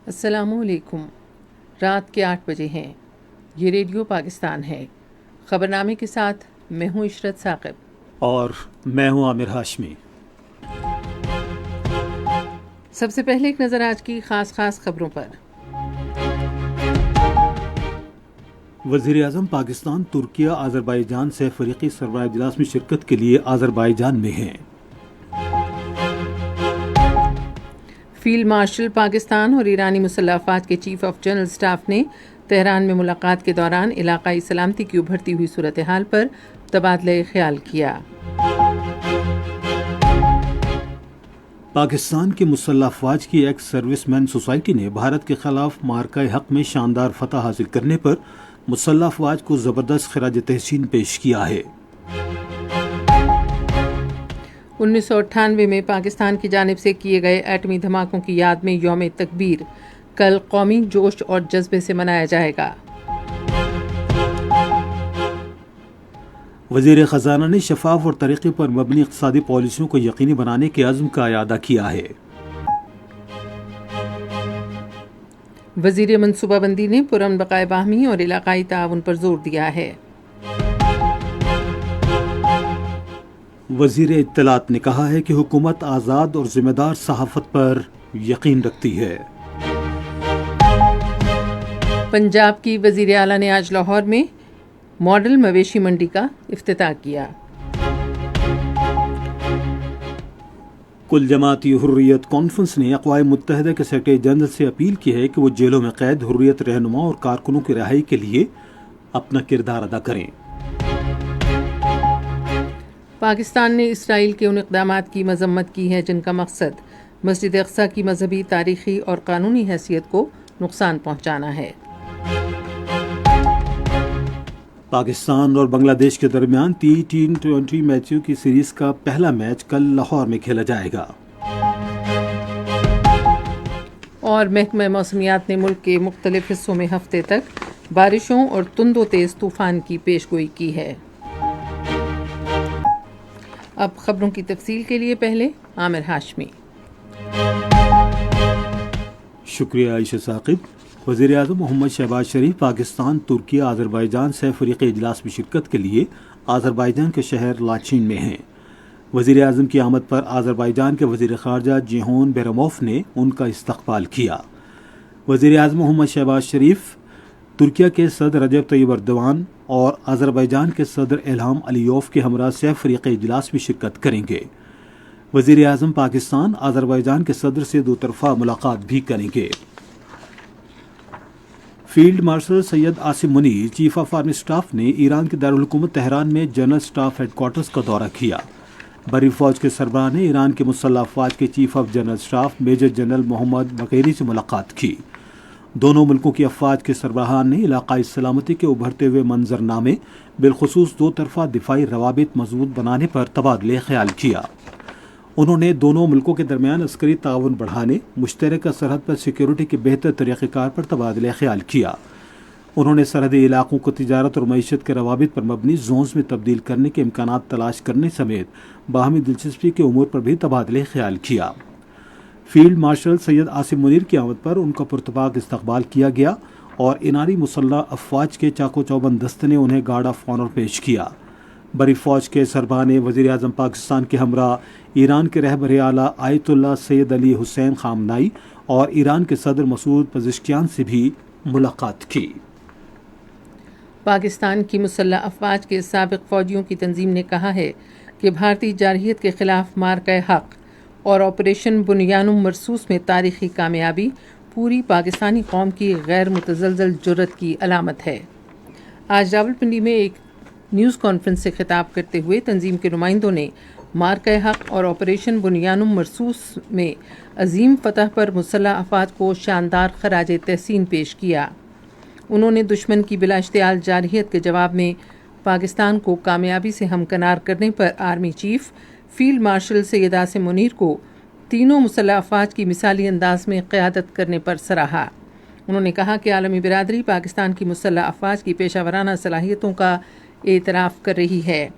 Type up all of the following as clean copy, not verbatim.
السلام علیکم۔ رات کے 8 بجے ہیں۔ یہ ریڈیو پاکستان ہے۔ خبرنامے کے ساتھ میں ہوں عشرت ثاقب اور میں ہوں عامر ہاشمی۔ سب سے پہلے ایک نظر آج کی خاص خبروں پر۔ وزیر اعظم پاکستان ترکیہ آذربائیجان سے فریقی سربراہ اجلاس میں شرکت کے لیے آذربائیجان میں ہیں۔ فیلڈ مارشل پاکستان اور ایرانی مسلح افواج کے چیف آف جنرل اسٹاف نے تہران میں ملاقات کے دوران علاقائی سلامتی کی ابھرتی ہوئی صورتحال پر تبادلہ خیال کیا۔ پاکستان کی مسلح افواج کی ایکس سروس مین سوسائٹی نے بھارت کے خلاف معرکہ حق میں شاندار فتح حاصل کرنے پر مسلح افواج کو زبردست خراج تحسین پیش کیا ہے۔ 1998 میں پاکستان کی جانب سے کیے گئے ایٹمی دھماکوں کی یاد میں یوم تکبیر کل قومی جوش اور جذبے سے منایا جائے گا۔ وزیر خزانہ نے شفاف اور ترقی پر مبنی اقتصادی پالیسیوں کو یقینی بنانے کے عزم کا اعادہ کیا ہے۔ وزیر منصوبہ بندی نے پرامن بقائے باہمی اور علاقائی تعاون پر زور دیا ہے۔ وزیر اطلاعات نے کہا ہے کہ حکومت آزاد اور ذمہ دار صحافت پر یقین رکھتی ہے۔ پنجاب کی وزیر اعلیٰ نے آج لاہور میں ماڈل مویشی منڈی کا افتتاح کیا۔ کل جماعتی حریت کانفرنس نے اقوام متحدہ کے سیکرٹری جنرل سے اپیل کی ہے کہ وہ جیلوں میں قید حریت رہنما اور کارکنوں کی رہائی کے لیے اپنا کردار ادا کریں۔ پاکستان نے اسرائیل کے ان اقدامات کی مذمت کی ہے جن کا مقصد مسجد اقصی کی مذہبی، تاریخی اور قانونی حیثیت کو نقصان پہنچانا ہے۔ پاکستان اور بنگلہ دیش کے درمیان T20 میچوں کی سیریز کا پہلا میچ کل لاہور میں کھیلا جائے گا۔ اور محکمہ موسمیات نے ملک کے مختلف حصوں میں ہفتے تک بارشوں اور تند و تیز طوفان کی پیشگوئی کی ہے۔ اب خبروں کی تفصیل کے لیے پہلے عامر ہاشمی۔ شکریہ عائشہ ثاقب۔ وزیر اعظم محمد شہباز شریف پاکستان ترکیہ آذربائیجان سے فریقی اجلاس میں شرکت کے لیے آذربائیجان کے شہر لاچین میں ہیں۔ وزیر اعظم کی آمد پر آذربائیجان کے وزیر خارجہ جیہون بیرموف نے ان کا استقبال کیا۔ وزیر اعظم محمد شہباز شریف ترکیہ کے صدر رجب طیب ایردوان اور آذربائیجان کے صدر الہام علیوف کے ہمراہ سے فریقی اجلاس میں شرکت کریں گے۔ وزیر اعظم پاکستان آذربائیجان کے صدر سے دو طرفہ ملاقات بھی کریں گے۔ Field marshal Syed Asim Munir chief of army staff نے ایران کے دارالحکومت تہران میں جنرل اسٹاف ہیڈ کوارٹرز کا دورہ کیا۔ بری فوج کے سربراہ نے ایران کے مسلح افواج کے chief of general staff major general Mohammad Bagheri سے ملاقات کی۔ دونوں ملکوں کی افواج کے سربراہان نے علاقائی سلامتی کے ابھرتے ہوئے منظرنامے بالخصوص دو طرفہ دفاعی روابط مضبوط بنانے پر تبادلہ خیال کیا۔ انہوں نے دونوں ملکوں کے درمیان عسکری تعاون بڑھانے، مشترکہ سرحد پر سیکیورٹی کے بہتر طریقہ کار پر تبادلہ خیال کیا۔ انہوں نے سرحدی علاقوں کو تجارت اور معیشت کے روابط پر مبنی زونز میں تبدیل کرنے کے امکانات تلاش کرنے سمیت باہمی دلچسپی کے امور پر بھی تبادلہ خیال کیا۔ فیلڈ مارشل سید عاصم منیر کی آمد پر ان کا پرتپاک استقبال کیا گیا اور ایرانی مسلح افواج کے چاقو چوبند دستے نے انہیں گارڈ آف آنر پیش کیا۔ بری فوج کے سربراہ نے وزیر اعظم پاکستان کے ہمراہ ایران کے رہبر اعلیٰ آیت اللہ سید علی حسین خامنائی اور ایران کے صدر مسعود پزشکیان سے بھی ملاقات کی۔ پاکستان کی مسلح افواج کے سابق فوجیوں کی تنظیم نے کہا ہے کہ بھارتی جارحیت کے خلاف مارکہ حق اور آپریشن بنیانم مرصوص میں تاریخی کامیابی پوری پاکستانی قوم کی غیر متزلزل جرأت کی علامت ہے۔ آج راولپنڈی میں ایک نیوز کانفرنس سے خطاب کرتے ہوئے تنظیم کے نمائندوں نے مارکہ حق اور آپریشن بنیانم مرصوص میں عظیم فتح پر مسلح افواج کو شاندار خراج تحسین پیش کیا۔ انہوں نے دشمن کی بلا اشتعال جارحیت کے جواب میں پاکستان کو کامیابی سے ہمکنار کرنے پر army chief field marshal Syed Asim Munir کو تینوں مسلح افواج کی مثالی انداز میں قیادت کرنے پر سراہا۔ انہوں نے کہا کہ عالمی برادری پاکستان کی مسلح افواج کی پیشہ ورانہ صلاحیتوں کا اعتراف کر رہی ہے۔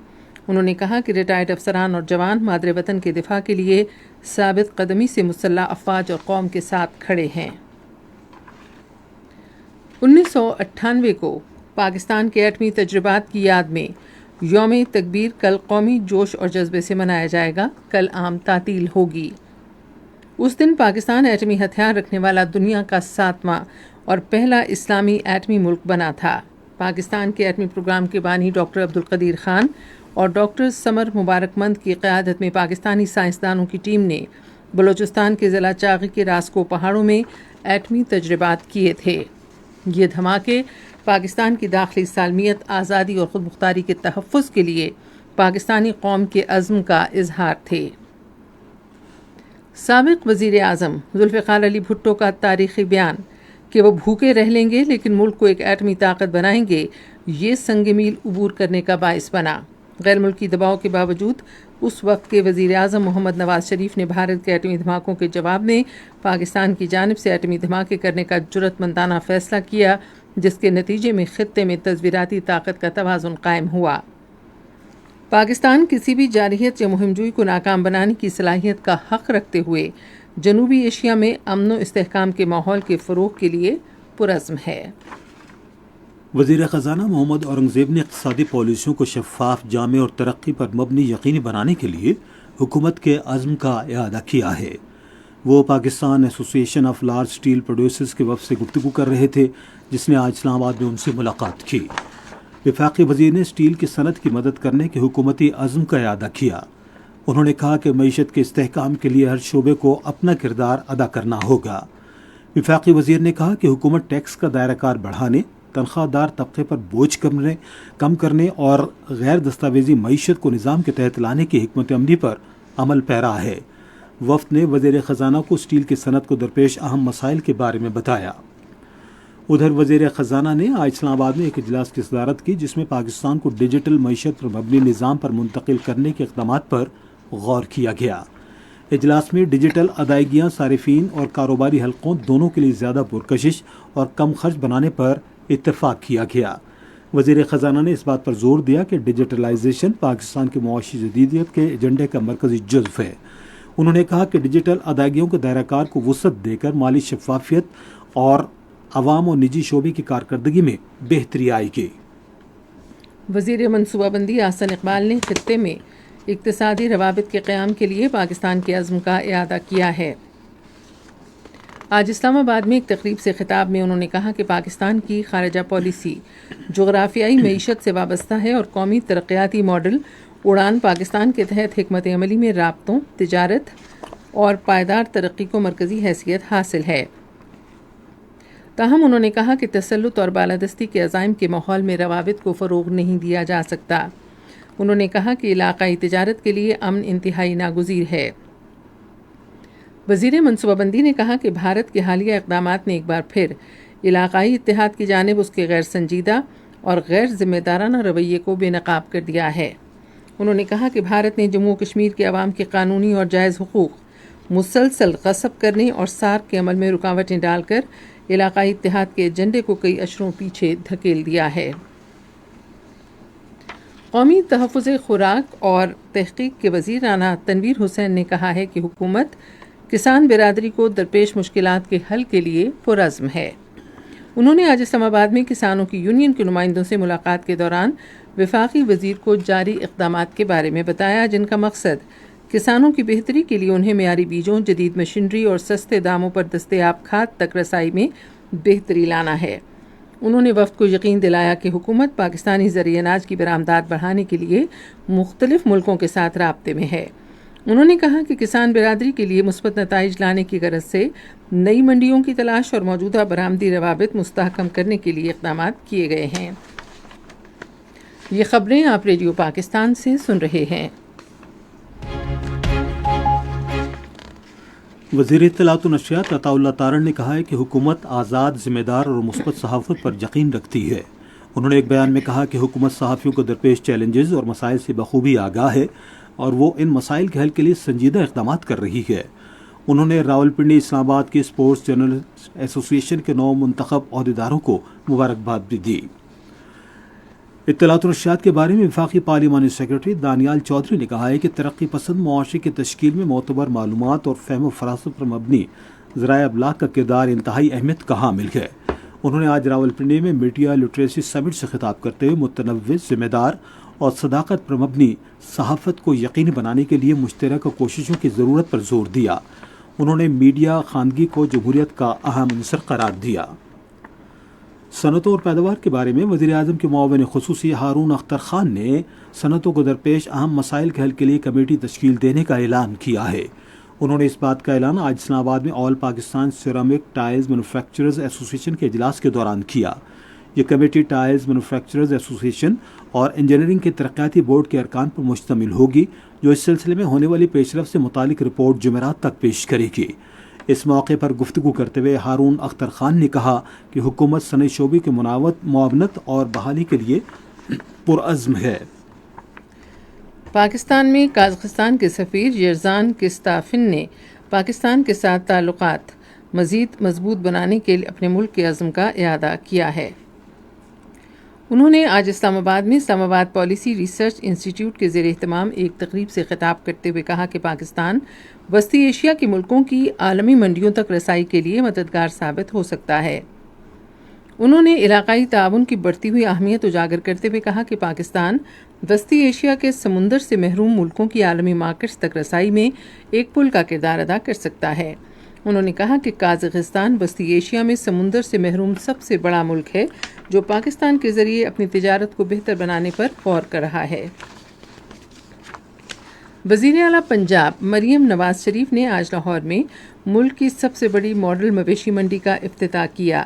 انہوں نے کہا کہ ریٹائرڈ افسران اور جوان مادر وطن کے دفاع کے لیے ثابت قدمی سے مسلح افواج اور قوم کے ساتھ کھڑے ہیں۔ 1998 کو پاکستان کے ایٹمی تجربات کی یاد میں یوم تکبیر کل قومی جوش اور جذبے سے منایا جائے گا. کل عام تعطیل ہوگی. اس دن پاکستان ایٹمی ہتھیار رکھنے والا دنیا کا 7واں اور پہلا اسلامی ایٹمی ملک بنا تھا. پاکستان کے ایٹمی پروگرام کے بانی ڈاکٹر عبدالقدیر خان اور ڈاکٹر سمر مبارک مند کی قیادت میں پاکستانی سائنسدانوں کی ٹیم نے بلوچستان کے ضلع چاغی کے راسکو پہاڑوں میں ایٹمی تجربات کیے تھے. یہ دھماکے پاکستان کی داخلی سالمیت، آزادی اور خود مختاری کے تحفظ کے لیے پاکستانی قوم کے عزم کا اظہار تھے. سابق وزیر اعظم ذوالفقار علی بھٹو کا تاریخی بیان کہ وہ بھوکے رہ لیں گے لیکن ملک کو ایک ایٹمی طاقت بنائیں گے، یہ سنگ میل عبور کرنے کا باعث بنا. غیر ملکی دباؤ کے باوجود اس وقت کے وزیر اعظم محمد نواز شریف نے بھارت کے ایٹمی دھماکوں کے جواب میں پاکستان کی جانب سے ایٹمی دھماکے کرنے کا جرأت مندانہ فیصلہ کیا، جس کے نتیجے میں خطے میں تصویراتی طاقت کا توازن قائم ہوا. پاکستان کسی بھی جارحیت یا مہم جوئی کو ناکام بنانے کی صلاحیت کا حق رکھتے ہوئے جنوبی ایشیا میں امن و استحکام کے ماحول کے فروغ کے لیے پرعزم ہے. وزیر خزانہ محمد اورنگزیب نے اقتصادی پالیسیوں کو شفاف، جامع اور ترقی پر مبنی یقینی بنانے کے لیے حکومت کے عزم کا اعادہ کیا ہے. وہ پاکستان ایسوسی ایشن آف لارج اسٹیل پروڈیوسرز کے وفد سے گفتگو کر رہے تھے، جس نے آج اسلام آباد میں ان سے ملاقات کی. وفاقی وزیر نے اسٹیل کی صنعت کی مدد کرنے کے حکومتی عزم کا اعادہ کیا. انہوں نے کہا کہ معیشت کے استحکام کے لیے ہر شعبے کو اپنا کردار ادا کرنا ہوگا. وفاقی وزیر نے کہا کہ حکومت ٹیکس کا دائرہ کار بڑھانے، تنخواہ دار طبقے پر بوجھ کم کرنے اور غیر دستاویزی معیشت کو نظام کے تحت لانے کی حکمت عملی پر عمل پیرا ہے. وفد نے وزیر خزانہ کو اسٹیل کی صنعت کو درپیش اہم مسائل کے بارے میں بتایا. ادھر وزیر خزانہ نے آج اسلام آباد میں ایک اجلاس کی صدارت کی، جس میں پاکستان کو ڈیجیٹل معیشت پر مبنی نظام پر منتقل کرنے کے اقدامات پر غور کیا گیا. اجلاس میں ڈیجیٹل ادائیگیاں صارفین اور کاروباری حلقوں دونوں کے لیے زیادہ پرکشش اور کم خرچ بنانے پر اتفاق کیا گیا. وزیر خزانہ نے اس بات پر زور دیا کہ ڈیجیٹلائزیشن پاکستان کی معاشی جدیدیت کے ایجنڈے کا مرکزی جزو ہے. انہوں نے کہا کہ ڈیجیٹل ادائیگیوں کے دائرہ کار کو وسعت دے کر مالی شفافیت اور عوام اور نجی شعبے کی کارکردگی میں بہتری آئے گی. وزیر منصوبہ بندی احسن اقبال نے خطے میں اقتصادی روابط کے قیام کے لیے پاکستان کے عزم کا اعادہ کیا ہے. آج اسلام آباد میں ایک تقریب سے خطاب میں انہوں نے کہا کہ پاکستان کی خارجہ پالیسی جغرافیائی معیشت سے وابستہ ہے اور قومی ترقیاتی ماڈل اڑان پاکستان کے تحت حکمت عملی میں رابطوں، تجارت اور پائیدار ترقی کو مرکزی حیثیت حاصل ہے. تاہم انہوں نے کہا کہ تسلط اور بالادستی کے عزائم کے ماحول میں روابط کو فروغ نہیں دیا جا سکتا. انہوں نے کہا کہ علاقائی تجارت کے لیے امن انتہائی ناگزیر ہے. وزیر منصوبہ بندی نے کہا کہ بھارت کے حالیہ اقدامات نے ایک بار پھر علاقائی اتحاد کی جانب اس کے غیر سنجیدہ اور غیر ذمہ دارانہ رویے کو بے نقاب کر دیا ہے. انہوں نے کہا کہ بھارت نے جموں و کشمیر کے عوام کے قانونی اور جائز حقوق مسلسل غصب کرنے اور سارک کے عمل میں رکاوٹیں ڈال کر علاقائی اتحاد کے ایجنڈے کو کئی اشروں پیچھے دھکیل دیا ہے. قومی تحفظ خوراک اور تحقیق کے وزیر رانا تنویر حسین نے کہا ہے کہ حکومت کسان برادری کو درپیش مشکلات کے حل کے لیے پرعزم ہے. انہوں نے آج اسلام آباد میں کسانوں کی یونین کے نمائندوں سے ملاقات کے دوران وفاقی وزیر کو جاری اقدامات کے بارے میں بتایا، جن کا مقصد کسانوں کی بہتری کے لیے انہیں معیاری بیجوں، جدید مشینری اور سستے داموں پر دستیاب کھاد تک رسائی میں بہتری لانا ہے. انہوں نے وفد کو یقین دلایا کہ حکومت پاکستانی زرعی اناج کی برآمدات بڑھانے کے لیے مختلف ملکوں کے ساتھ رابطے میں ہے. انہوں نے کہا کہ کسان برادری کے لیے مثبت نتائج لانے کی غرض سے نئی منڈیوں کی تلاش اور موجودہ برآمدی روابط مستحکم کرنے کے لیے اقدامات کیے گئے ہیں. یہ خبریں آپ ریڈیو پاکستان سے سن رہے ہیں. وزیر اطلاعات و نشریات عطا اللہ تارڑ نے کہا ہے کہ حکومت آزاد، ذمہ دار اور مثبت صحافت پر یقین رکھتی ہے. انہوں نے ایک بیان میں کہا کہ حکومت صحافیوں کو درپیش چیلنجز اور مسائل سے بخوبی آگاہ ہے اور وہ ان مسائل کے حل کے لیے سنجیدہ اقدامات کر رہی ہے. انہوں نے راولپنڈی اسلام آباد کے اسپورٹس جرنلسٹ ایسوسی ایشن کے نو منتخب عہدیداروں کو مبارکباد بھی دی. اطلاعات و نشریات کے بارے میں وفاقی پارلیمانی سیکرٹری دانیال چودھری نے کہا ہے کہ ترقی پسند معاشرے کی تشکیل میں معتبر معلومات اور فہم و فراست پر مبنی ذرائع ابلاغ کا کردار انتہائی اہمیت کا حامل ہے. انہوں نے آج راولپنڈی میں میڈیا لٹریسی سمٹ سے خطاب کرتے ہوئے متنوع، ذمہ دار اور صداقت پر مبنی صحافت کو یقینی بنانے کے لیے مشترکہ کوششوں کی ضرورت پر زور دیا۔ انہوں نے میڈیا خواندگی کو جمہوریت کا اہم عنصر قرار دیا۔ صنعتوں اور پیداوار کے بارے میں وزیر اعظم کے معاون خصوصی ہارون اختر خان نے صنعتوں کو درپیش اہم مسائل کے حل کے لیے کمیٹی تشکیل دینے کا اعلان کیا ہے۔ انہوں نے اس بات کا اعلان آج اسلام آباد میں آل پاکستان سیرامک ٹائلز مینوفیکچررز ایسوسی ایشن کے اجلاس کے دوران کیا۔ یہ کمیٹی ٹائلز مینوفیکچررز ایسوسی ایشن اور انجینئرنگ کے ترقیاتی بورڈ کے ارکان پر مشتمل ہوگی، جو اس سلسلے میں ہونے والی پیش رفت سے متعلق رپورٹ جمعرات تک پیش کرے گی۔ اس موقع پر گفتگو کرتے ہوئے ہارون اختر خان نے کہا کہ حکومت صنعتی شعبے کی معاونت اور بحالی کے لیے پرعزم ہے۔ پاکستان میں قازقستان کے سفیر یرزان کستافن نے پاکستان کے ساتھ تعلقات مزید مضبوط بنانے کے لیے اپنے ملک کے عزم کا اعادہ کیا ہے۔ انہوں نے آج اسلام آباد میں اسلام آباد پالیسی ریسرچ انسٹی ٹیوٹ کے زیر اہتمام ایک تقریب سے خطاب کرتے ہوئے کہا کہ پاکستان وسطی ایشیا کے ملکوں کی عالمی منڈیوں تک رسائی کے لیے مددگار ثابت ہو سکتا ہے۔ انہوں نے علاقائی تعاون کی بڑھتی ہوئی اہمیت اجاگر کرتے ہوئے کہا کہ پاکستان وسطی ایشیا کے سمندر سے محروم ملکوں کی عالمی مارکیٹس تک رسائی میں ایک پل کا کردار ادا کر سکتا ہے۔ انہوں نے کہا کہ قازقستان وسطی ایشیا میں سمندر سے محروم سب سے بڑا ملک ہے، جو پاکستان کے ذریعے اپنی تجارت کو بہتر بنانے پر غور کر رہا ہے۔ وزیر اعلیٰ پنجاب مریم نواز شریف نے آج لاہور میں ملک کی سب سے بڑی ماڈل مویشی منڈی کا افتتاح کیا۔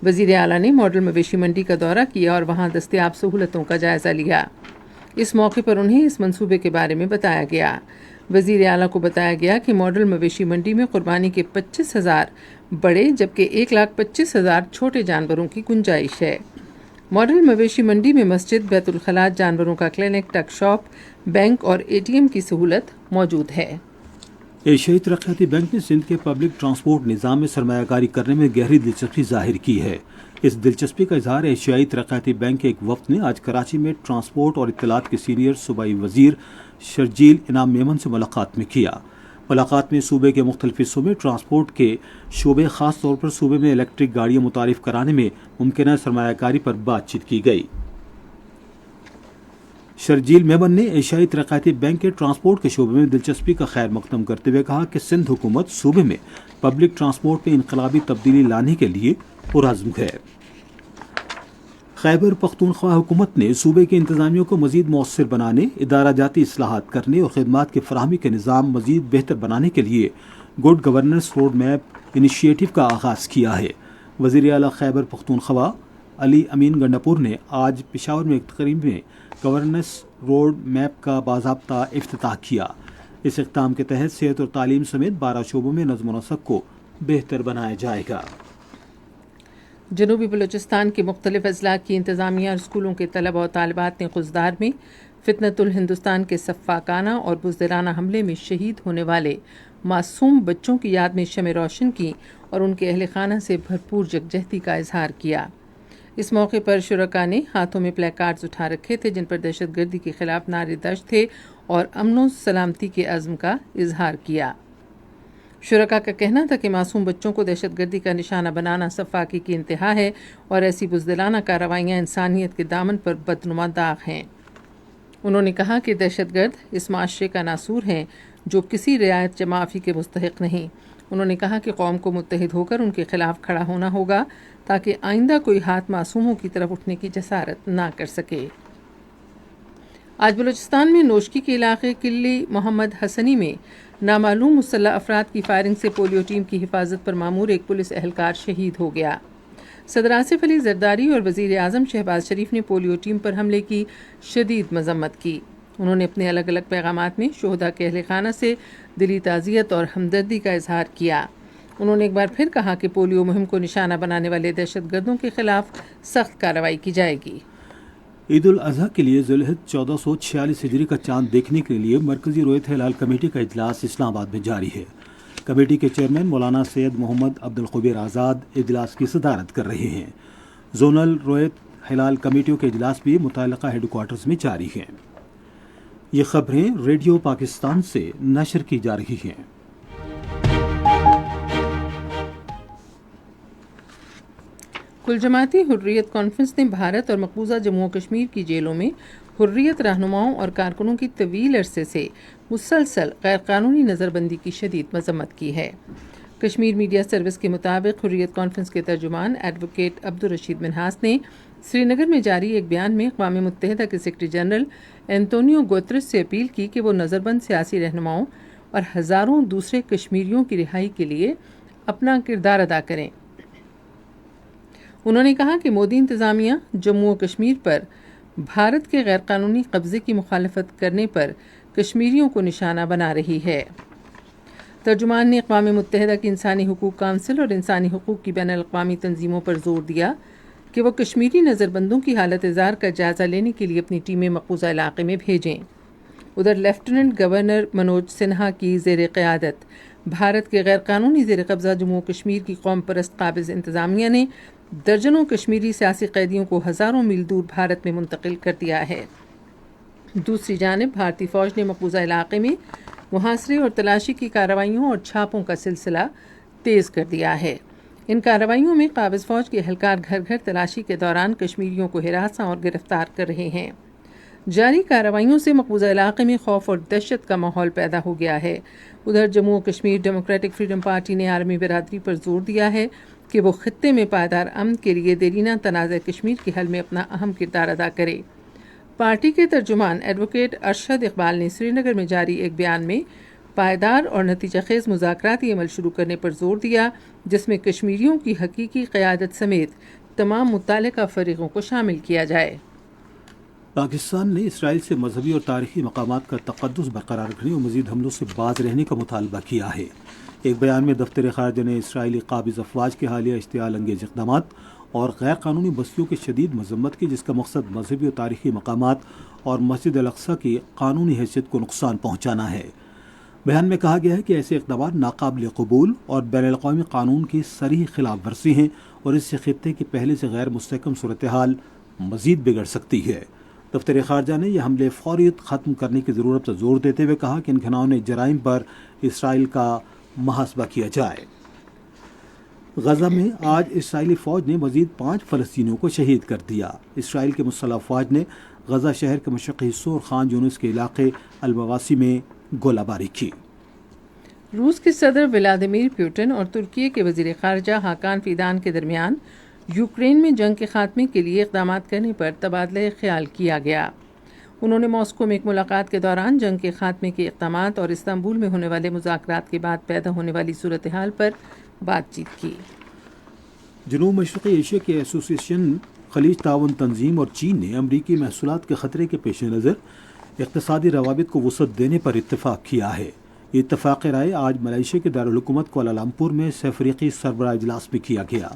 وزیر اعلیٰ نے ماڈل مویشی منڈی کا دورہ کیا اور وہاں دستیاب سہولتوں کا جائزہ لیا۔ اس موقع پر انہیں اس منصوبے کے بارے میں بتایا گیا۔ وزیر اعلیٰ کو بتایا گیا کہ ماڈل مویشی منڈی میں قربانی کے 25,000 بڑے جبکہ 1,25,000 چھوٹے جانوروں کی گنجائش ہے۔ ماڈل مویشی منڈی میں مسجد، بیت الخلاء، جانوروں کا کلینک، ٹک شاپ، بینک اور ATM کی سہولت موجود ہے۔ ایشیائی ترقیاتی بینک نے سندھ کے پبلک ٹرانسپورٹ نظام میں سرمایہ کاری کرنے میں گہری دلچسپی ظاہر کی ہے۔ اس دلچسپی کا اظہار ایشیائی ترقیاتی بینک کے ایک وفد نے آج کراچی میں ٹرانسپورٹ اور اطلاعات کے سینئر صوبائی وزیر شرجیل انعام میمن سے ملاقات میں کیا۔ ملاقات میں صوبے کے مختلف حصوں میں ٹرانسپورٹ کے شعبے، خاص طور پر صوبے میں الیکٹرک گاڑیاں متعارف کرانے میں ممکنہ سرمایہ کاری پر بات چیت کی گئی۔ شرجیل میمن نے ایشیائی ترقیاتی بینک کے ٹرانسپورٹ کے شعبے میں دلچسپی کا خیر مقدم کرتے ہوئے کہا کہ سندھ حکومت صوبے میں پبلک ٹرانسپورٹ میں انقلابی تبدیلی لانے کے لیے پرعزم ہے۔ خیبر پختونخوا حکومت نے صوبے کی انتظامیہ کو مزید مؤثر بنانے، ادارہ جاتی اصلاحات کرنے اور خدمات کی فراہمی کے نظام مزید بہتر بنانے کے لیے good governance road map initiative کا آغاز کیا ہے۔ وزیر اعلیٰ خیبر پختونخوا علی امین گنڈاپور نے آج پشاور میں ایک تقریب میں گورننس روڈ میپ کا باضابطہ افتتاح کیا۔ اس اقدام کے تحت صحت اور تعلیم سمیت 12 شعبوں میں نظم و نسق کو بہتر بنایا جائے گا۔ جنوبی بلوچستان کے مختلف اضلاع کی انتظامیہ اور اسکولوں کے طلبہ و طالبات نے قزدار میں فتنۃ الہندوستان کے سفاکانہ اور بزدلانہ حملے میں شہید ہونے والے معصوم بچوں کی یاد میں شمع روشن کی اور ان کے اہل خانہ سے بھرپور یکجہتی کا اظہار کیا۔ اس موقع پر شرکاء نے ہاتھوں میں پلے کارڈز اٹھا رکھے تھے جن پر دہشت گردی کے خلاف نعرے درج تھے اور امن و سلامتی کے عزم کا اظہار کیا۔ شرکاء کا کہنا تھا کہ معصوم بچوں کو دہشت گردی کا نشانہ بنانا سفاکی کی انتہا ہے اور ایسی بزدلانہ کارروائیاں انسانیت کے دامن پر بدنما داغ ہیں۔ انہوں نے کہا کہ دہشت گرد اس معاشرے کا ناسور ہیں جو کسی رعایت معافی کے مستحق نہیں۔ انہوں نے کہا کہ قوم کو متحد ہو کر ان کے خلاف کھڑا ہونا ہوگا تاکہ آئندہ کوئی ہاتھ معصوموں کی طرف اٹھنے کی جسارت نہ کر سکے۔ آج بلوچستان میں نوشکی کے علاقے قلی محمد حسنی میں نامعلوم مسلح افراد کی فائرنگ سے پولیو ٹیم کی حفاظت پر مامور ایک پولیس اہلکار شہید ہو گیا۔ صدر آصف علی زرداری اور وزیر اعظم شہباز شریف نے پولیو ٹیم پر حملے کی شدید مذمت کی۔ انہوں نے اپنے الگ الگ پیغامات میں شہداء کے اہل خانہ سے دلی تعزیت اور ہمدردی کا اظہار کیا۔ انہوں نے ایک بار پھر کہا کہ پولیو مہم کو نشانہ بنانے والے دہشت گردوں کے خلاف سخت کارروائی کی جائے گی۔ عید الاضحیٰ کے لیے ذوالحجہ 1446 ہجری کا چاند دیکھنے کے لیے مرکزی رویت ہلال کمیٹی کا اجلاس اسلام آباد میں جاری ہے۔ کمیٹی کے چیئرمین مولانا سید محمد عبد القبیر آزاد اجلاس کی صدارت کر رہے ہیں۔ زونل رویت ہلال کمیٹیوں کے اجلاس بھی متعلقہ ہیڈ کوارٹرز میں جاری ہیں۔ یہ خبریں ریڈیو پاکستان سے نشر کی جا رہی ہیں۔ کل جماعتی حریت کانفرنس نے بھارت اور مقبوضہ جموں و کشمیر کی جیلوں میں حریت رہنماؤں اور کارکنوں کی طویل عرصے سے مسلسل غیر قانونی نظر بندی کی شدید مذمت کی ہے۔ کشمیر میڈیا سروس کے مطابق حریت کانفرنس کے ترجمان ایڈوکیٹ عبدالرشید منہاس نے سری نگر میں جاری ایک بیان میں اقوام متحدہ کے سیکرٹری جنرل اینتونیو گوتریس سے اپیل کی کہ وہ نظر بند سیاسی رہنماؤں اور ہزاروں دوسرے کشمیریوں کی رہائی کے لیے اپنا کردار ادا کریں۔ انہوں نے کہا کہ مودی انتظامیہ جموں و کشمیر پر بھارت کے غیر قانونی قبضے کی مخالفت کرنے پر کشمیریوں کو نشانہ بنا رہی ہے۔ ترجمان نے اقوام متحدہ کی انسانی حقوق کونسل اور انسانی حقوق کی بین الاقوامی تنظیموں پر زور دیا کہ وہ کشمیری نظر بندوں کی حالت زار کا جائزہ لینے کے لیے اپنی ٹیمیں مقبوضہ علاقے میں بھیجیں۔ ادھر لیفٹیننٹ گورنر منوج سنہا کی زیر قیادت بھارت کے غیر قانونی زیر قبضہ جموں و کشمیر کی قوم پرست قابض انتظامیہ نے درجنوں کشمیری سیاسی قیدیوں کو ہزاروں میل دور بھارت میں منتقل کر دیا ہے۔ دوسری جانب بھارتی فوج نے مقبوضہ علاقے میں محاصرے اور تلاشی کی کارروائیوں اور چھاپوں کا سلسلہ تیز کر دیا ہے۔ ان کارروائیوں میں قابض فوج کے اہلکار گھر گھر تلاشی کے دوران کشمیریوں کو ہراساں اور گرفتار کر رہے ہیں۔ جاری کارروائیوں سے مقبوضہ علاقے میں خوف اور دہشت کا ماحول پیدا ہو گیا ہے۔ ادھر جموں و کشمیر ڈیموکریٹک فریڈم پارٹی نے عالمی برادری پر زور دیا ہے کہ وہ خطے میں پائیدار امن کے لیے دیرینہ تنازع کشمیر کے حل میں اپنا اہم کردار ادا کرے۔ پارٹی کے ترجمان ایڈوکیٹ ارشد اقبال نے سری نگر میں جاری ایک بیان میں پائیدار اور نتیجہ خیز مذاکراتی عمل شروع کرنے پر زور دیا، جس میں کشمیریوں کی حقیقی قیادت سمیت تمام متعلقہ فریقوں کو شامل کیا جائے۔ پاکستان نے اسرائیل سے مذہبی اور تاریخی مقامات کا تقدس برقرار رکھنے اور مزید حملوں سے باز رہنے کا مطالبہ کیا ہے۔ ایک بیان میں دفتر خارجہ نے اسرائیلی قابض افواج کے حالیہ اشتعال انگیز اقدامات اور غیر قانونی بستیوں کی شدید مذمت کی، جس کا مقصد مذہبی اور تاریخی مقامات اور مسجد الاقصی کی قانونی حیثیت کو نقصان پہنچانا ہے۔ بیان میں کہا گیا ہے کہ ایسے اقدامات ناقابل قبول اور بین الاقوامی قانون کی صریح خلاف ورزی ہیں اور اس سے خطے کی پہلے سے غیر مستحکم صورتحال مزید بگڑ سکتی ہے۔ دفتر خارجہ نے یہ حملے فوریت ختم کرنے کی ضرورت پر زور دیتے ہوئے کہا کہ ان گھناؤنے جرائم پر اسرائیل کا محاسبہ کیا جائے۔ غزہ میں آج اسرائیلی فوج نے مزید 5 فلسطینیوں کو شہید کر دیا۔ اسرائیل کے مسلح افواج نے غزہ شہر کے مشرقی حصوں اور خان یونس کے علاقے المواسی میں گولہ باری کی۔ روس کے صدر ولادیمیر پوٹن اور ترکی کے وزیر خارجہ حاکان فیدان کے درمیان یوکرین میں جنگ کے خاتمے کے لیے اقدامات کرنے پر تبادلہ خیال کیا گیا۔ انہوں نے ماسکو میں ایک ملاقات کے دوران جنگ کے خاتمے کے اقدامات اور استنبول میں ہونے والے مذاکرات کے بعد پیدا ہونے والی صورتحال پر بات چیت کی۔ جنوب مشرقی ایشیا کی ایسوسی ایشن خلیج تعاون تنظیم اور چین نے امریکی محصولات کے خطرے کے پیش نظر اقتصادی روابط کو وسعت دینے پر اتفاق کیا ہے۔ یہ اتفاق رائے آج ملائیشیا کے دارالحکومت کوالالمپور میں سہ فریقی سربراہ اجلاس میں کیا گیا۔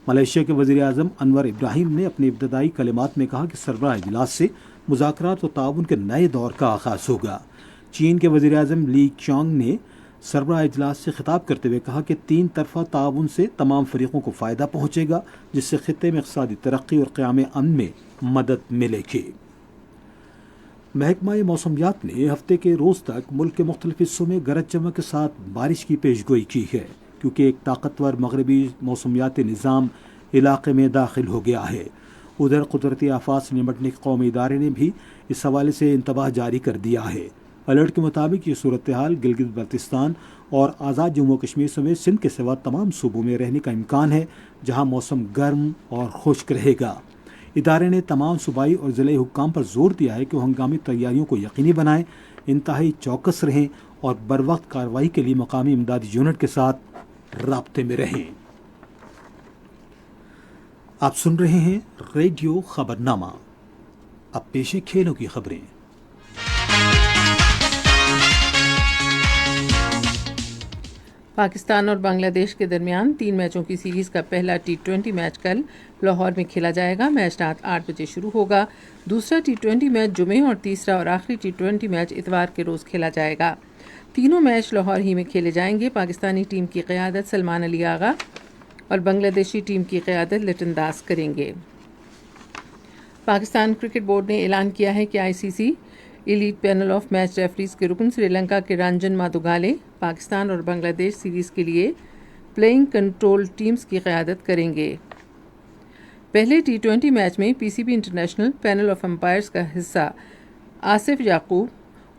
ملائیشیا کے وزیر اعظم انور ابراہیم نے اپنے ابتدائی کلمات میں کہا کہ سربراہ اجلاس سے مذاکرات و تعاون کے نئے دور کا آغاز ہوگا۔ چین کے وزیر اعظم لی چانگ نے سربراہ اجلاس سے خطاب کرتے ہوئے کہا کہ 3 طرفہ تعاون سے تمام فریقوں کو فائدہ پہنچے گا، جس سے خطے میں اقتصادی ترقی اور قیام امن میں مدد ملے گی۔ محکمہ موسمیات نے ہفتے کے روز تک ملک کے مختلف حصوں میں گرج چمک کے ساتھ بارش کی پیشگوئی کی ہے، کیونکہ ایک طاقتور مغربی موسمیاتی نظام علاقے میں داخل ہو گیا ہے۔ ادھر قدرتی آفات سے نمٹنے کے قومی ادارے نے بھی اس حوالے سے انتباہ جاری کر دیا ہے۔ الرٹ کے مطابق یہ صورتحال گلگت بلتستان اور آزاد جموں و کشمیر سمیت سندھ کے سوا تمام صوبوں میں رہنے کا امکان ہے، جہاں موسم گرم اور خشک رہے گا۔ ادارے نے تمام صوبائی اور ضلعی حکام پر زور دیا ہے کہ وہ ہنگامی تیاریوں کو یقینی بنائیں، انتہائی چوکس رہیں اور بروقت کارروائی کے لیے مقامی امدادی یونٹ کے ساتھ رابطے میں رہیں۔ آپ سن رہے ہیں ریڈیو خبرنامہ۔ اب پیش ہے کھیلوں کی خبریں۔ پاکستان اور بنگلہ دیش کے درمیان 3 میچوں کی سیریز کا پہلا T20 میچ کل لاہور میں کھیلا جائے گا۔ میچ رات 8 بجے شروع ہوگا۔ دوسرا T20 میچ جمعے اور تیسرا اور آخری T20 میچ اتوار کے روز کھیلا جائے گا۔ تینوں میچ لاہور ہی میں کھیلے جائیں گے۔ پاکستانی ٹیم کی قیادت سلمان علی آغا اور بنگلہ دیشی ٹیم کی قیادت لٹن داس کریں گے۔ پاکستان کرکٹ بورڈ نے اعلان کیا ہے کہ ICC elite panel of match referees کے رکن سری لنکا کے رنجن مادوگالے پاکستان اور بنگلہ دیش سیریز کے لیے پلئنگ کنٹرول ٹیمز کی قیادت کریں گے۔ پہلے T20 میچ میں PCB international panel of umpires کا حصہ آصف یعقوب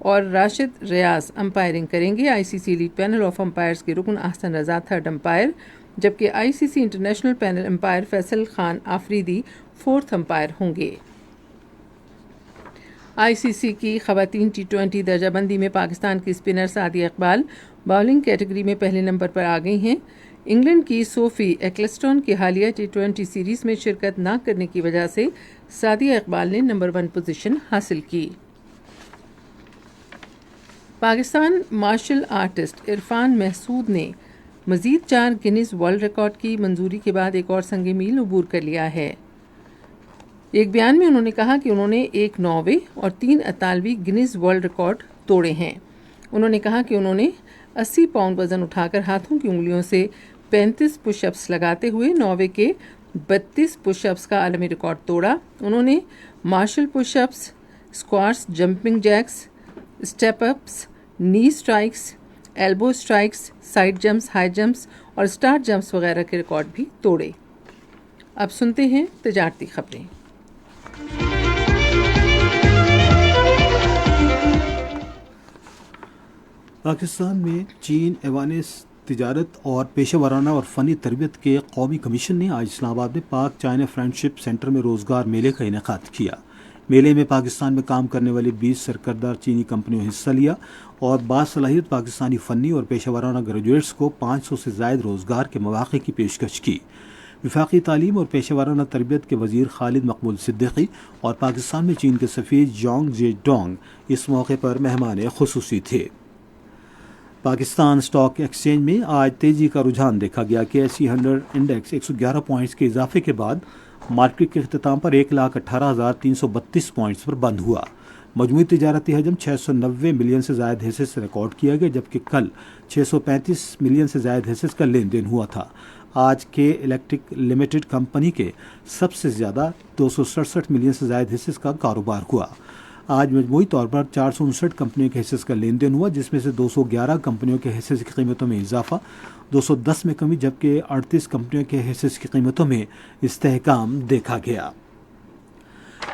اور راشد ریاض امپائرنگ کریں گے۔ ICC lead panel of umpires کے رکن احسن رضا تھرڈ امپائر، جبکہ ICC international panel umpire Faisal Khan Afridi fourth umpire ہوں گے۔ ICC کی خواتین T20 درجہ بندی میں پاکستان کی spinner Sadia Iqbal bowling category میں پہلے نمبر پر آ گئی ہیں۔ انگلینڈ کی صوفی ایکلسٹون کی حالیہ T20 سیریز میں شرکت نہ کرنے کی وجہ سے سعدیہ اقبال نے نمبر 1 پوزیشن حاصل کی۔ پاکستان مارشل آرٹسٹ عرفان محسود نے مزید 4 گنیز ورلڈ ریکارڈ کی منظوری کے بعد ایک اور سنگ میل عبور کر لیا ہے۔ ایک بیان میں انہوں نے کہا کہ انہوں نے ایک 9ویں اور 3 اطالوی گنیز ورلڈ ریکارڈ توڑے ہیں۔ انہوں نے کہا کہ انہوں نے 80 پاؤنڈ وزن اٹھا کر ہاتھوں کی انگلیوں سے 35 پش اپس لگاتے ہوئے 9ویں کے 32 پش اپس کا عالمی ریکارڈ توڑا۔ انہوں نے martial push ups, squats, jumping jacks, step ups, knee strikes, elbow strikes, side jumps, high jumps اور اسٹارٹ جمپس وغیرہ کے ریکارڈ بھی توڑے۔ اب سنتے ہیں تجارتی خبریں۔ پاکستان میں چین ایوانِ تجارت اور پیشہ ورانہ اور فنی تربیت کے قومی کمیشن نے آج اسلام آباد میں پاک چائنا فرینڈشپ سینٹر میں روزگار میلے کا انعقاد کیا۔ میلے میں پاکستان میں کام کرنے والی 20 سرکردہ چینی کمپنیوں نے حصہ لیا اور باصلاحیت پاکستانی فنی اور پیشہ ورانہ گریجویٹس کو 500 سے زائد روزگار کے مواقع کی پیشکش کی۔ وفاقی تعلیم اور پیشہ ورانہ تربیت کے وزیر خالد مقبول صدیقی اور پاکستان میں چین کے سفیر جانگ جے ڈونگ اس موقع پر مہمان خصوصی تھے۔ پاکستان اسٹاک ایکسچینج میں آج تیزی کا رجحان دیکھا گیا کہ ایس سی 100 انڈیکس 111 پوائنٹس کے اضافے کے بعد مارکیٹ کے اختتام پر 1,18,332 پوائنٹس پر بند ہوا۔ مجموعی تجارتی حجم 690 ملین سے زائد حصص ریکارڈ کیا گیا، جبکہ کل 635 ملین سے زائد حصص کا لین دین ہوا تھا۔ آج کے الیکٹرک لمیٹڈ کمپنی کے سب سے زیادہ 267 ملین سے زائد حصص کا کاروبار ہوا۔ آج مجموعی طور پر 459 کمپنیوں کے حصص کا لین دین ہوا، جس میں سے 211 کمپنیوں کے حصص کی قیمتوں میں اضافہ، 210 میں کمی، جبکہ 38 کمپنیوں کے حصص کی قیمتوں میں استحکام دیکھا گیا۔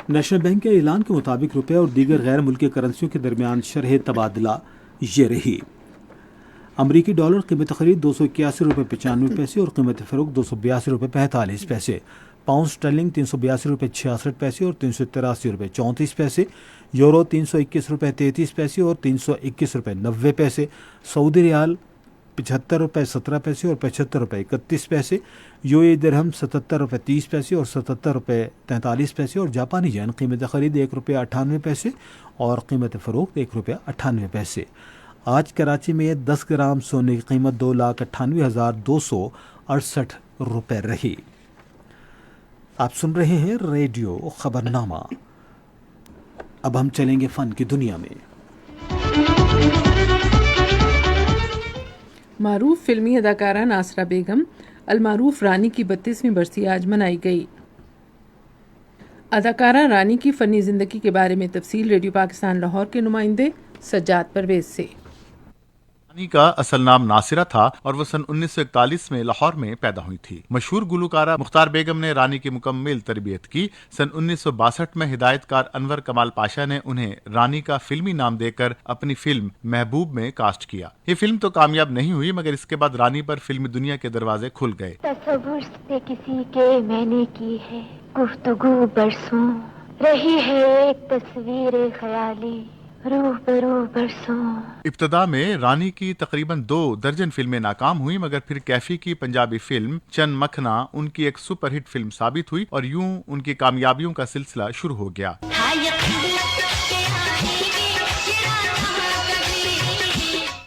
نیشنل بینک کے اعلان کے مطابق روپے اور دیگر غیر ملکی کرنسیوں کے درمیان شرح تبادلہ یہ رہی: امریکی ڈالر قیمت خرید 281 روپے 95 پیسے اور قیمت فروخت 282 روپے 45 پیسے، پاؤنڈ اسٹرلنگ 382 روپے 66 پیسے اور 383 روپے 34 پیسے، یورو 321 روپے 33 پیسے اور 321 روپے 90 پیسے، سعودی ریال 75 روپے 17 پیسے اور 75 روپے 31 پیسے، UAE درہم 77 روپے 30 پیسے اور 77 روپے 43 پیسے اور جاپانی ین قیمت خرید 1 روپے 98 پیسے اور قیمت فروخت 1 روپے 98 پیسے۔ آج کراچی میں 10 گرام سونے کی قیمت 2,98,268 روپے رہی۔ آپ سن رہے ہیں ریڈیو خبرنامہ۔ اب ہم چلیں گے فن کی دنیا میں۔ معروف فلمی اداکارہ ناصرہ بیگم المعروف رانی کی 32ویں برسی آج منائی گئی۔ اداکارہ رانی کی فنی زندگی کے بارے میں تفصیل ریڈیو پاکستان لاہور کے نمائندے سجاد پرویز سے۔ رانی کا اصل نام ناصرہ تھا اور وہ سن 1941 میں لاہور میں پیدا ہوئی تھی۔ مشہور گلوکارہ مختار بیگم نے رانی کی مکمل تربیت کی۔ سن 1962 میں ہدایت کار انور کمال پاشا نے انہیں رانی کا فلمی نام دے کر اپنی فلم محبوب میں کاسٹ کیا۔ یہ فلم تو کامیاب نہیں ہوئی، مگر اس کے بعد رانی پر فلمی دنیا کے دروازے کھل گئے۔ تصور سے کسی کے میں نے کی ہے گفتگو برسوں، رہی ہے ایک تصویر خیالی روبرو برسوں۔ ابتدا میں رانی کی تقریباً 2 درجن فلمیں ناکام ہوئی، مگر پھر کیفی کی پنجابی فلم چند مکھنا ان کی ایک سپر ہٹ فلم ثابت ہوئی اور یوں ان کی کامیابیوں کا سلسلہ شروع ہو گیا۔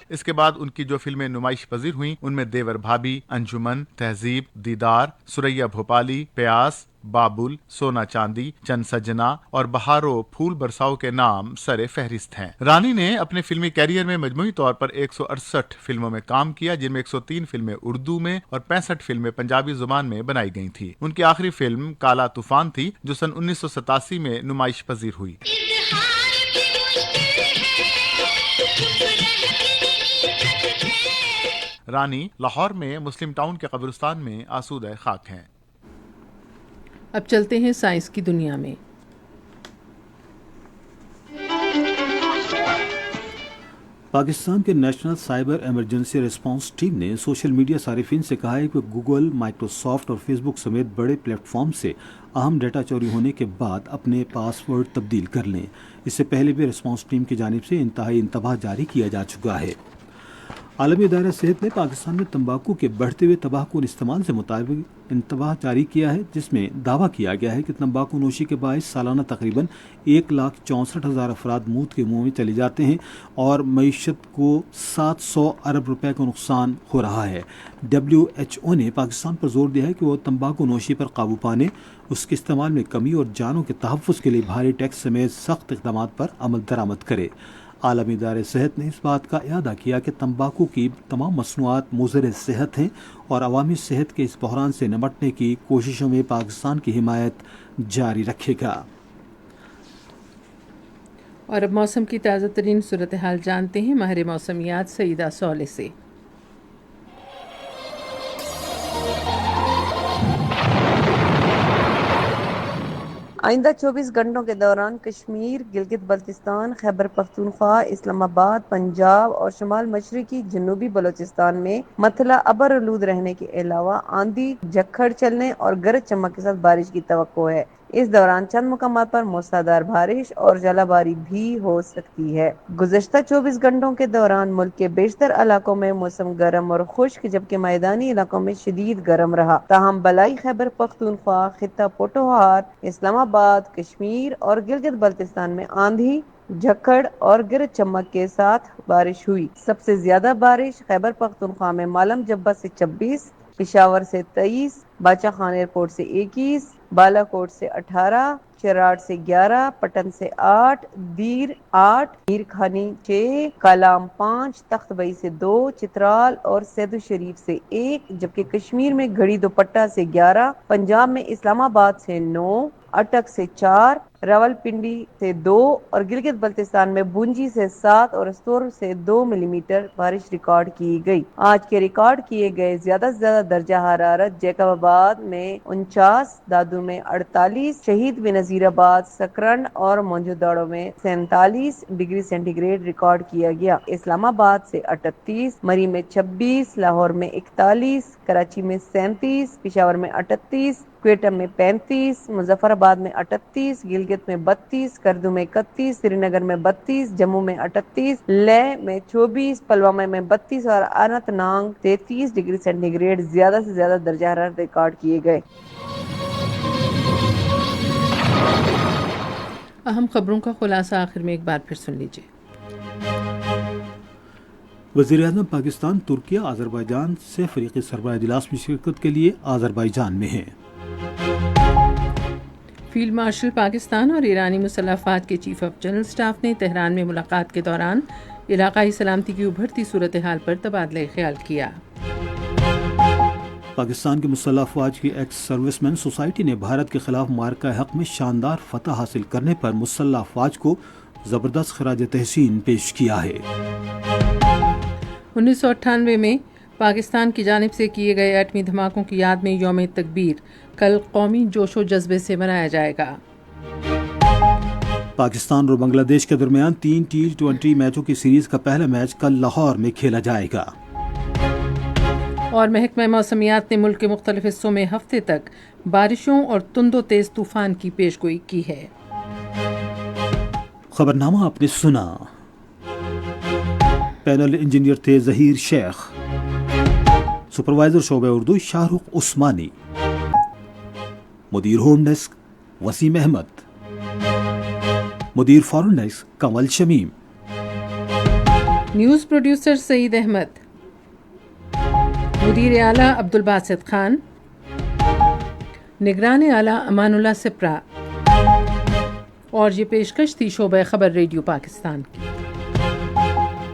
اس کے بعد ان کی جو فلمیں نمائش پذیر ہوئیں ان میں دیور بھابھی، انجمن، تہذیب، دیدار، سریا بھوپالی، پیاس، بابل، سونا چاندی، چند سجنا اور بہارو پھول برساؤ کے نام سر فہرست ہیں۔ رانی نے اپنے فلمی کیریئر میں مجموعی طور پر 168 فلموں میں کام کیا، جن میں 103 فلمیں اردو میں اور 65 فلمیں پنجابی زبان میں بنائی گئی تھیں۔ ان کی آخری فلم کالا طوفان تھی، جو سن 1987 میں نمائش پذیر ہوئی۔ رانی لاہور میں مسلم ٹاؤن کے قبرستان میں آسودہ خاک ہیں۔ اب چلتے ہیں سائنس کی دنیا میں۔ پاکستان کے national cyber emergency response team نے سوشل میڈیا صارفین سے کہا ہے کہ گوگل، مائکروسافٹ اور فیس بک سمیت بڑے پلیٹ فارم سے اہم ڈیٹا چوری ہونے کے بعد اپنے پاس ورڈ تبدیل کر لیں۔ اس سے پہلے بھی ریسپانس ٹیم کی جانب سے انتہائی انتباہ جاری کیا جا چکا ہے۔ عالمی ادارہ صحت نے پاکستان میں تمباکو کے بڑھتے ہوئے تباہ کن استعمال سے مطابق انتباہ جاری کیا ہے، جس میں دعویٰ کیا گیا ہے کہ تمباکو نوشی کے باعث سالانہ تقریباً 1,64,000 افراد موت کے منہ میں چلے جاتے ہیں اور معیشت کو 700 ارب روپے کا نقصان ہو رہا ہے۔ WHO نے پاکستان پر زور دیا ہے کہ وہ تمباکو نوشی پر قابو پانے، اس کے استعمال میں کمی اور جانوں کے تحفظ کے لیے بھاری ٹیکس سمیت سخت اقدامات پر عمل درآمد کرے۔ عالمی ادارے صحت نے اس بات کا اعادہ کیا کہ تمباکو کی تمام مصنوعات مضر صحت ہیں اور عوامی صحت کے اس بحران سے نمٹنے کی کوششوں میں پاکستان کی حمایت جاری رکھے گا۔ اور اب موسم کی تازہ ترین صورتحال جانتے ہیں ماہر موسمیات سعیدہ صالح سے۔ آئندہ 24 گھنٹوں کے دوران کشمیر، گلگت بلتستان، خیبر پختونخوا، اسلام آباد، پنجاب اور شمال مشرقی جنوبی بلوچستان میں مطلع ابر آلود رہنے کے علاوہ آندھی، جھکڑ چلنے اور گرج چمک کے ساتھ بارش کی توقع ہے۔ اس دوران چند مقامات پر موسلادھار بارش اور ژالہ باری بھی ہو سکتی ہے۔ گزشتہ 24 گھنٹوں کے دوران ملک کے بیشتر علاقوں میں موسم گرم اور خشک جبکہ میدانی علاقوں میں شدید گرم رہا، تاہم بالائی خیبر پختونخوا، خطہ پوٹھوہار، اسلام آباد، کشمیر اور گلگت بلتستان میں آندھی، جھکڑ اور گرج چمک کے ساتھ بارش ہوئی۔ سب سے زیادہ بارش خیبر پختونخوا میں مالم جبہ سے 26، پشاور سے 23، باچا خان ایئرپورٹ سے 21، بالا کوٹ سے 18، چراڑ سے 11، پٹن سے 8، دیر 8، میر خانی 6، کالام 5، تخت بئی سے 2، چترال اور سید الشریف سے 1، جبکہ کشمیر میں گھڑی دوپٹہ سے 11، پنجاب میں اسلام آباد سے 9، اٹک سے 4، راول پنڈی سے 2 اور گلگت بلتستان میں بونجی سے 7 اور استور سے 2 ملی میٹر بارش ریکارڈ کی گئی۔ آج کے ریکارڈ کیے گئے زیادہ سے زیادہ درجہ حرارت جیکب آباد میں 49، دادو میں 48، شہید بنظیر آباد، سکرنڈ اور موجو داڑو میں 47 ڈگری سینٹی گریڈ ریکارڈ کیا گیا۔ اسلام آباد سے 38، مری میں 26، لاہور میں 41، کراچی میں 37، پشاور میں 38، کوئٹہ میں 35، مظفر آباد میں 38، گلگت میں 32، کردو میں 31، سری نگر میں 32، جموں میں 38، لیہ میں 24، پلوامہ میں 32 اور Anant Nag 33 degree centi grade زیادہ سے زیادہ درجہ حرارت ریکارڈ کیے گئے۔ اہم خبروں کا خلاصہ آخر میں ایک بار پھر سن لیجیے۔ وزیر اعظم پاکستان ترکیہ آذربائیجان سے فریقی سربراہ اجلاس میں شرکت کے لیے آذربائیجان میں ہیں۔ فیلڈ مارشل پاکستان اور ایرانی مسلح افواج کے چیف آف جنرل سٹاف نے تہران میں ملاقات کے دوران علاقائی سلامتی کی ابھرتی صورتحال پر تبادلہ خیال کیا۔ پاکستان کی مسلح افواج کی ایکس سروس مین سوسائٹی نے بھارت کے خلاف معرکہ حق میں شاندار فتح حاصل کرنے پر مسلح افواج کو زبردست خراج تحسین پیش کیا ہے۔ 1998 میں پاکستان کی جانب سے کیے گئے ایٹمی دھماکوں کی یاد میں یوم تکبیر کل قومی جوش و جذبے سے منایا جائے گا۔ پاکستان اور بنگلہ دیش کے درمیان 3 T20 میچوں کی سیریز کا پہلا میچ کل لاہور میں کھیلا جائے گا۔ اور محکمہ موسمیات نے ملک کے مختلف حصوں میں ہفتے تک بارشوں اور تند و تیز طوفان کی پیشگوئی کی ہے۔ خبرنامہ آپ نے سنا۔ پینل انجینئر تھے ظہیر شیخ، سپروائزر شعبہ اردو شاہ رخ عثمانی، مدیر ہوم ڈیسک وسیم احمد، مدیر foreign desk Kamal Shamim, news producer Saeed Ahmed, مدیر اعلیٰ عبدالباسط خان، نگران اعلیٰ امان اللہ سپرا، اور یہ پیشکش تھی شعبہ خبر ریڈیو پاکستان کی۔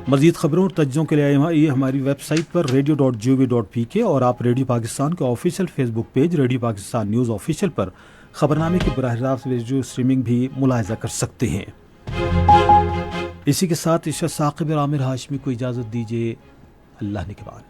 مزید خبروں اور تجزیوں کے لیے آئیے ہماری ویب سائٹ پر radio.gov.pk اور آپ ریڈیو پاکستان کے official Facebook page radio Pakistan news official پر خبرنامے کی براہ راست ویڈیو اسٹریمنگ بھی ملاحظہ کر سکتے ہیں۔ اسی کے ساتھ ثاقب عامر ہاشمی کو اجازت دیجیے۔ اللہ نگہبان۔